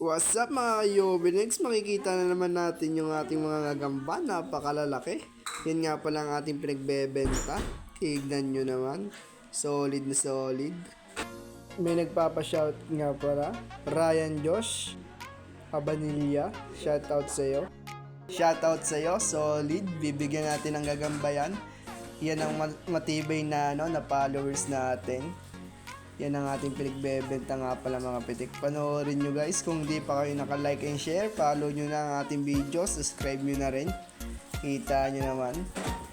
What's up mga Yobinex? Makikita na naman natin yung ating mga gagamba. Napakalalaki. Yan nga pala ang ating pinagbebenta. Tignan nyo naman. Solid na solid. May nagpapashout nga pala. Ryan Josh Abanilla. Shoutout sa'yo. Shoutout sa'yo. Solid. Bibigyan natin ng gagamba yan. Yan ang matibay na, na followers natin. Yan ang ating pinagbebenta nga pala mga pitik. Panoorin nyo guys. Kung di pa kayo naka-like and share, follow nyo na ang ating video. Subscribe nyo na rin. Kita nyo naman.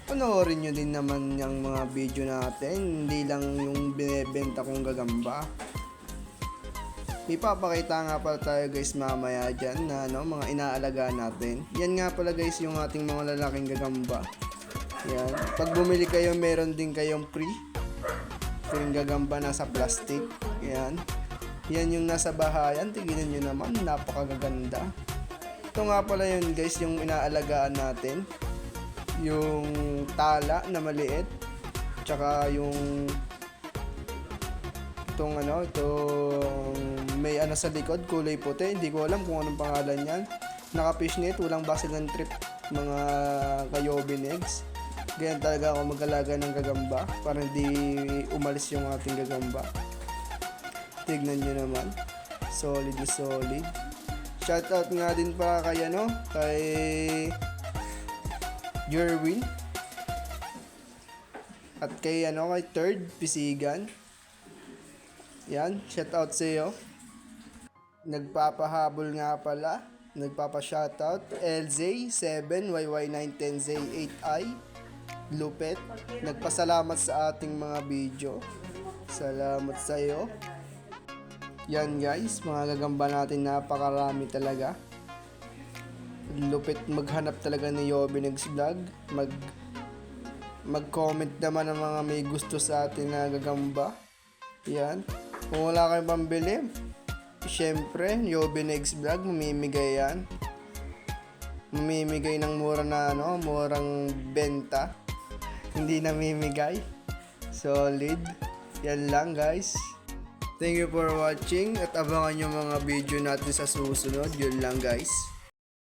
Panoorin nyo din naman yung mga video natin. Hindi lang yung binebenta kong gagamba. Ipapakita nga pala tayo guys mamaya dyan na mga inaalagaan natin. Yan nga pala guys yung ating mga lalaking gagamba. Yan. Pag bumili kayo, meron din kayong free. Yung gagamba nasa plastic. Yan. Yan yung nasa bahayan. Tignan nyo naman. Napakaganda. Ito nga pala yun guys. Yung inaalagaan natin. Yung tala na maliit. Tsaka yung itong may sa likod. Kulay puti. Hindi ko alam kung anong pangalan yan. Naka fishnet. Walang basilan trip. Mga kayobinegs. Ganyan talaga ako mag-alaga ng gagamba para hindi umalis yung ating gagamba. Tignan nyo naman. Solid na solid. Shoutout nga din pa kay Jerwin. At kay Third Pisigan. Yan, shoutout sa iyo. Nagpapahabol nga pala. Nagpapa-shoutout LZ7YY910Z8I. Lupet. Nagpasalamat sa ating mga video. Salamat sa iyo. Yan guys, mga gagamba natin napakarami talaga. Lupit maghanap talaga ni Yobinex Vlog. Mag-comment naman ang mga may gusto sa atin na gagamba. Yan. Kung wala kayong pambili, syempre, Yobinex Vlog, mamimigay yan. Mamimigay ng murang benta. Hindi namimigay. Solid. Yan lang guys. Thank you for watching at abangan yung mga video natin sa susunod. Yun lang guys.